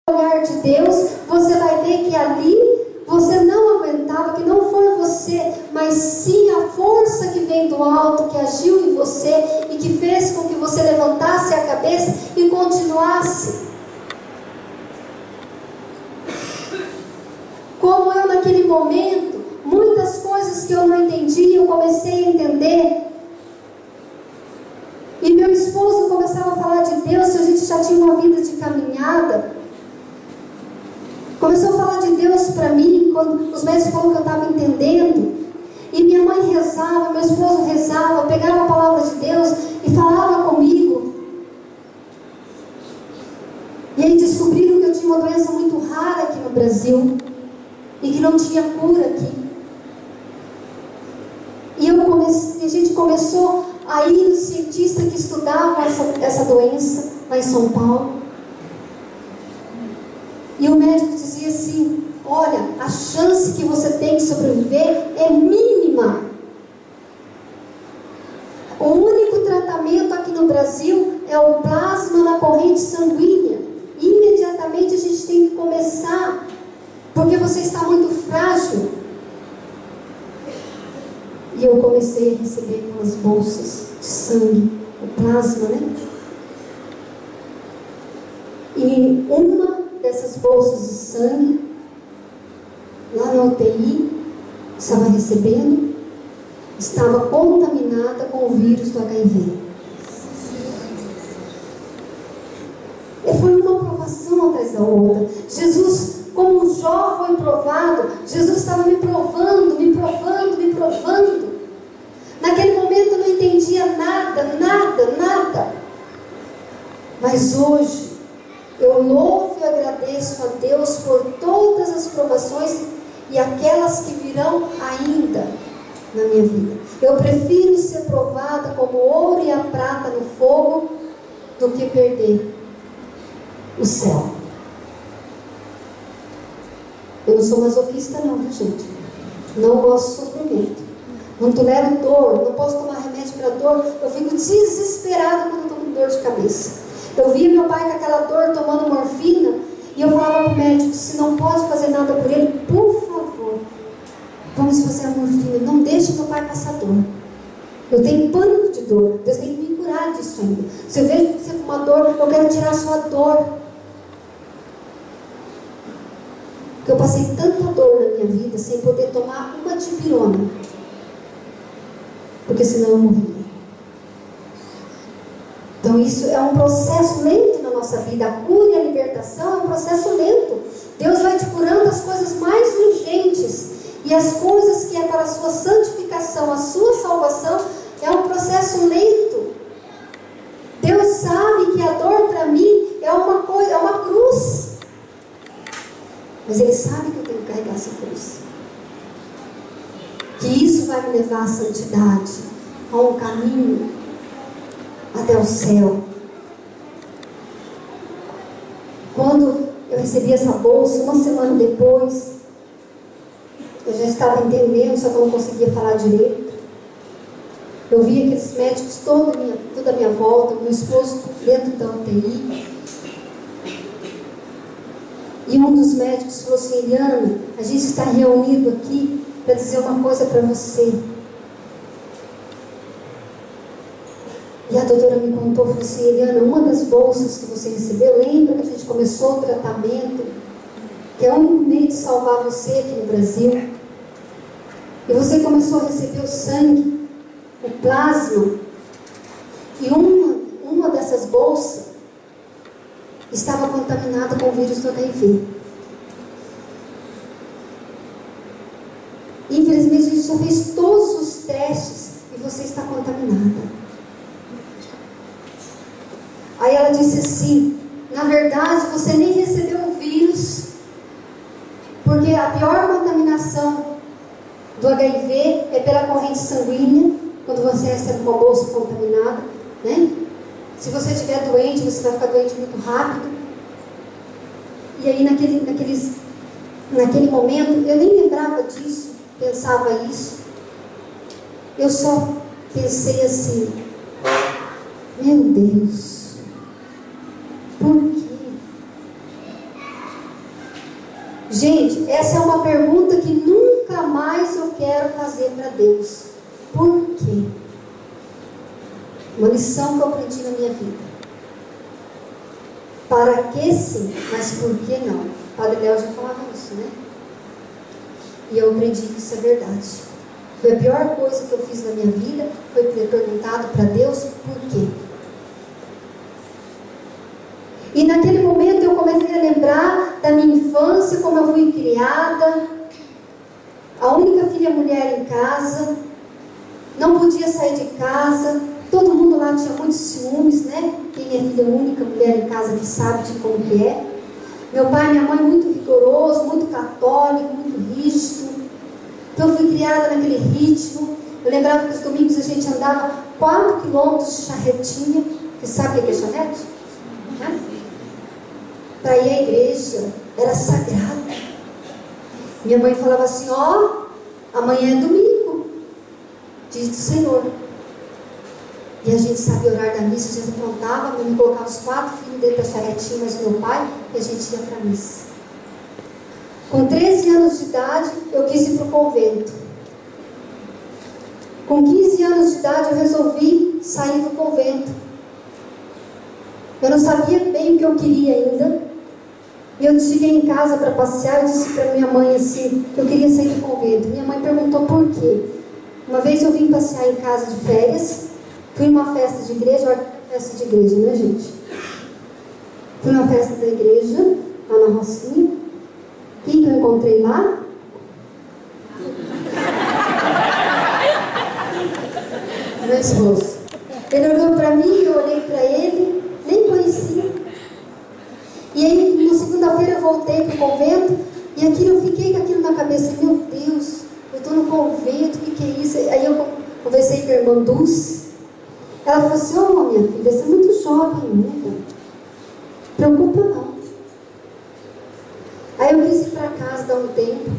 olhar de Deus, você vai ver que ali você não aguentava, que não foi você, mas sim a força que vem do alto, que agiu em você e que fez com que você levantasse a cabeça e continuasse. Como eu naquele momento, muitas coisas que eu não entendia, eu comecei a entender. E meu esposo começava a falar de Deus, se a gente já tinha uma vida de caminhada. Começou a falar de Deus para mim, quando os médicos falaram que eu estava entendendo. E minha mãe rezava, meu esposo rezava, pegava a palavra de Deus e falava comigo. E aí descobriram que eu tinha uma doença muito rara aqui no Brasil e que não tinha cura aqui. E a gente começou a ir nos cientistas que estudavam essa doença lá em São Paulo. E o médico dizia assim: olha, a chance que você tem de sobreviver é mínima. O único tratamento aqui no Brasil é o plasma na corrente sanguínea. Imediatamente a gente tem que começar, porque você está muito frágil. E eu comecei a receber aquelas bolsas de sangue, o plasma, né? E uma dessas bolsas de sangue, lá na UTI, estava recebendo, estava contaminada com o vírus do HIV. E foi uma provação atrás da outra. Jesus, como Jó foi provado, Jesus estava me provando, me provando, me provando. Naquele momento eu não entendia nada, nada, nada. Mas hoje, eu louvo e agradeço a Deus por todas as provações e aquelas que virão ainda na minha vida. Eu prefiro ser provada como ouro e a prata no fogo do que perder o céu. Eu não sou masoquista não, viu, gente? Não gosto de sofrimento. Não tolero dor, não posso tomar remédio para dor. Eu fico desesperada quando estou com dor de cabeça. Eu via meu pai com aquela dor tomando morfina e eu falava para o médico: se não pode fazer nada por ele, por favor, vamos fazer a morfina. Não deixe meu pai passar dor. Eu tenho pânico de dor. Deus tem que me curar disso ainda. Se eu vejo você com uma dor, eu quero tirar a sua dor. Porque eu passei tanta dor na minha vida sem poder tomar uma dipirona. Porque senão eu morria. Então isso é um processo lento na nossa vida. A cura e a libertação é um processo lento. Deus vai te curando as coisas mais urgentes. E as coisas que é para a sua santificação, a sua salvação, é um processo lento. Deus sabe que a dor para mim é uma coisa, é uma cruz. Mas Ele sabe que eu tenho que carregar essa cruz. Que isso vai me levar à santidade, a um caminho até o céu. Quando eu recebi essa bolsa, uma semana depois, eu já estava entendendo, só que eu não conseguia falar direito. Eu via aqueles médicos toda a minha volta, meu esposo dentro da UTI. E um dos médicos falou assim: Eliana, a gente está reunido aqui para dizer uma coisa para você. E a doutora me contou, falou assim: Eliana, uma das bolsas que você recebeu, lembra que a gente começou o tratamento, que é o único meio de salvar você aqui no Brasil? E você começou a receber o sangue, o plasma, e uma dessas bolsas estava contaminada com o vírus do HIV. Infelizmente a gente já fez todos os testes e você está contaminada. Aí ela disse assim: na verdade você nem recebeu o vírus, porque a pior contaminação do HIV é pela corrente sanguínea, quando você recebe uma bolsa contaminada, né? Se você estiver doente, você vai ficar doente muito rápido. E aí naquele momento, eu nem lembrava disso, pensava isso. Eu só pensei assim: meu Deus, por quê? essa é uma pergunta que nunca mais eu quero fazer para Deus. Por quê? Uma lição que eu aprendi na minha vida. Para que sim, mas por que não? O Padre Léo já falava isso, né? E eu aprendi que isso é verdade. Foi a pior coisa que eu fiz na minha vida, foi ter perguntado para Deus por quê. E naquele momento eu comecei a lembrar da minha infância, como eu fui criada, a única filha mulher em casa, não podia sair de casa, todo mundo lá tinha muitos ciúmes, né? Quem é filha única, mulher em casa, que sabe de como que é. Meu pai e minha mãe muito rigoroso, muito católico, muito rígido. Então eu fui criada naquele ritmo. Eu lembrava que os domingos a gente andava 4 quilômetros de charretinha. Você sabe o que é charrete? Para ir à igreja, era sagrado. Minha mãe falava assim: ó, amanhã é domingo, diz do Senhor. E a gente sabia o horário da missa, a gente aprontava, me colocava os 4 filhos dentro da charretinha, mas meu pai, e a gente ia para a missa. Com 13 anos de idade, eu quis ir para o convento. Com 15 anos de idade, eu resolvi sair do convento. Eu não sabia bem o que eu queria ainda. E eu cheguei em casa para passear e disse para minha mãe assim, que eu queria sair do convento. Minha mãe perguntou por quê. Uma vez eu vim passear em casa de férias, fui em uma festa de igreja, olha, festa de igreja, né, gente? Fui numa festa da igreja, lá na Rocinha. Quem que eu encontrei lá? Meu esposo. Ele olhou para mim, eu olhei para ele, nem conhecia. E aí, na segunda-feira, eu voltei para o convento, e aquilo, eu fiquei com aquilo na cabeça. Meu Deus, eu estou no convento, o que é isso? Aí eu conversei com a irmã Dulce. Ela falou assim: ô, minha filha, você é muito jovem ainda. Preocupa não. Aí eu quis ir para casa dar um tempo.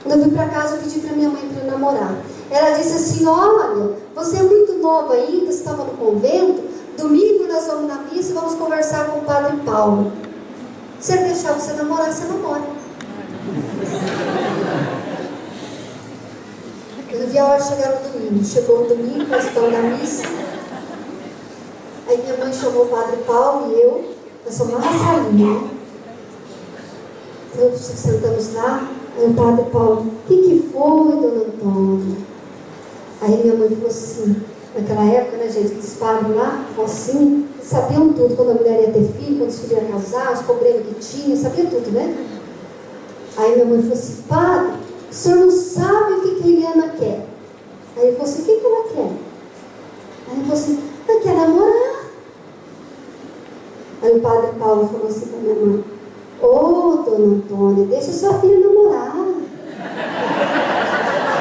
Quando eu fui para casa, eu pedi para minha mãe para namorar. Ela disse assim: olha, você é muito nova ainda, você estava no convento. Domingo nós vamos na missa e vamos conversar com o Padre Paulo. Se ele deixar você namorar, você namora. Eu não vi a hora de chegar no domingo. Chegou o domingo, nós estamos na missa. Aí minha mãe chamou o Padre Paulo e eu. Nós somos lá na salinha. Então sentamos lá. Aí o Padre Paulo: o que foi, dona Antônia? Aí minha mãe falou assim, naquela época, né, gente, os padres lá, assim, sabiam tudo, quando a mulher ia ter filho, quando os filhos iam casar, os problemas que tinha, sabia tudo, né? Aí minha mãe falou assim: padre, o senhor não sabe o que a Eliana quer. Aí ele falou assim: o que ela quer? Aí ele falou assim: ela quer namorar. Aí o Padre Paulo falou assim para minha mãe: ô, dona Antônia, deixa sua filha namorar.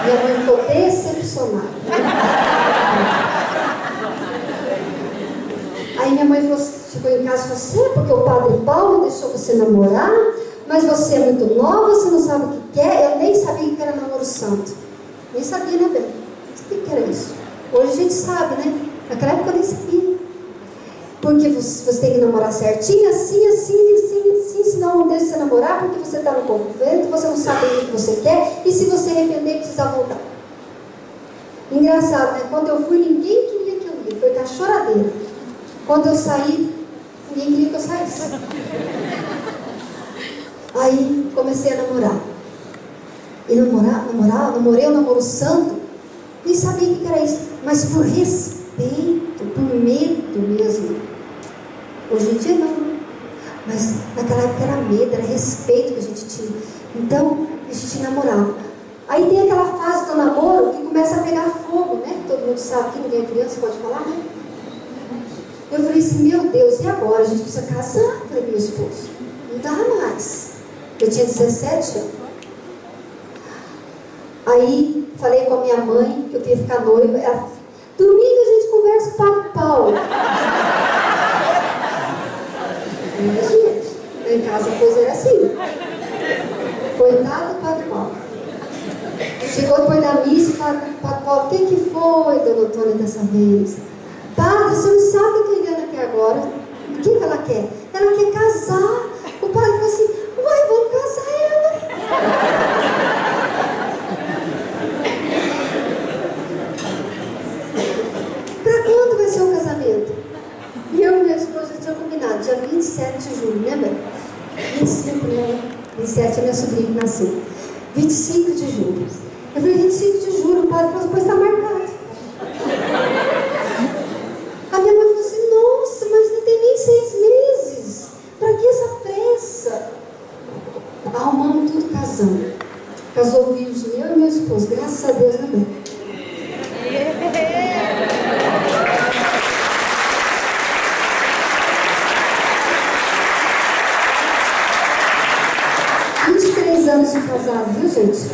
Minha mãe ficou decepcionada. Aí minha mãe chegou em casa e falou assim: é porque o Padre Paulo deixou você namorar, mas você é muito nova, você não sabe o que quer. Eu nem sabia o que era namoro santo. Nem sabia, né, bem? Não sabia o que era isso. Hoje a gente sabe, né? Naquela época eu nem sabia. Porque você tem que namorar certinho, assim, senão não deixa você namorar, porque você está no convento, você não sabe o que você quer, e se você arrepender, precisa voltar. Engraçado, né? Quando eu fui, ninguém queria que eu ia, foi da choradeira. Quando eu saí, ninguém queria que eu saísse. Aí comecei a namorar. E namorei o namoro santo, nem sabia o que era isso, mas por respeito, por medo mesmo. Hoje em dia não, mas naquela época era medo, era respeito que a gente tinha. Então a gente namorava. Aí tem aquela fase do namoro que começa a pegar fogo, né? Todo mundo sabe que ninguém é criança, pode falar, né? Eu falei assim: meu Deus, e agora? A gente precisa casar? Eu falei: meu esposo, não dá mais. Eu tinha 17 anos. Aí falei com a minha mãe que eu queria ficar noiva. Ela falou: domingo a gente conversa com o Padre Paulo. Gente, em casa a coisa era assim. Coitado do Padre Paulo. Chegou depois da missa e falou: Padre Paulo, o que foi, dona Antônia, dessa vez? Padre, você não sabe o que a Eliana quer agora? O que ela quer? Ela quer casar. O padre falou assim: uai, vamos casar ela. minha sobrinha que nasceu. 25 de julho. Eu falei, 25 de julho, o padre falou, pois está marcado. A minha mãe falou assim, nossa, mas não tem nem 6 meses. Para que essa pressa? Arrumamos tudo casando. Casou virgem, eu e meu esposo, graças a Deus, né, bem? 23 anos de casado, viu, gente?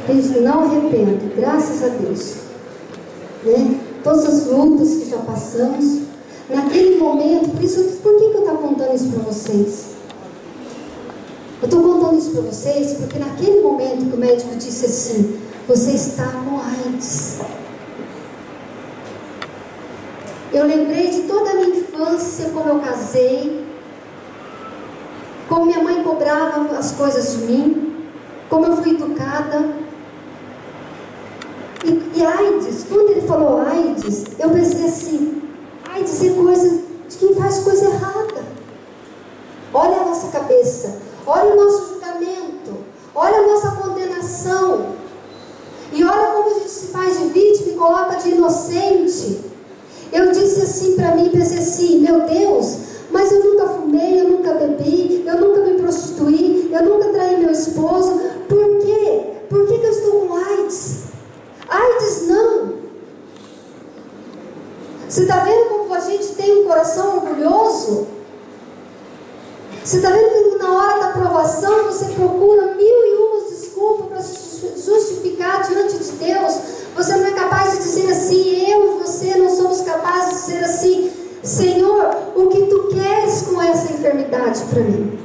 Gente, não arrependo, graças a Deus. Né? Todas as lutas que já passamos, naquele momento, por que eu estou contando isso para vocês? Eu estou contando isso para vocês porque naquele momento que o médico disse assim, você está com AIDS. Eu lembrei de toda a minha infância, como eu casei, como minha mãe cobrava as coisas de mim, como eu fui educada. E AIDS, quando ele falou AIDS, eu pensei assim, AIDS é coisa de quem faz coisa errada. Olha a nossa cabeça, olha o nosso julgamento, olha a nossa condenação. E olha como a gente se faz de vítima e coloca de inocente. Eu disse assim para mim, pensei assim, meu Deus, mas eu nunca fumei, eu nunca bebi, eu nunca me prostituí, eu nunca traí meu esposo. Por quê? Por que eu estou com AIDS? AIDS não. Você está vendo como a gente tem um coração orgulhoso? Você está vendo que na hora da provação você procura 1001 desculpas para se justificar diante de Deus? Você não é capaz de dizer assim, eu e você não somos capazes de dizer assim, Senhor, o que Tu queres com essa enfermidade para mim?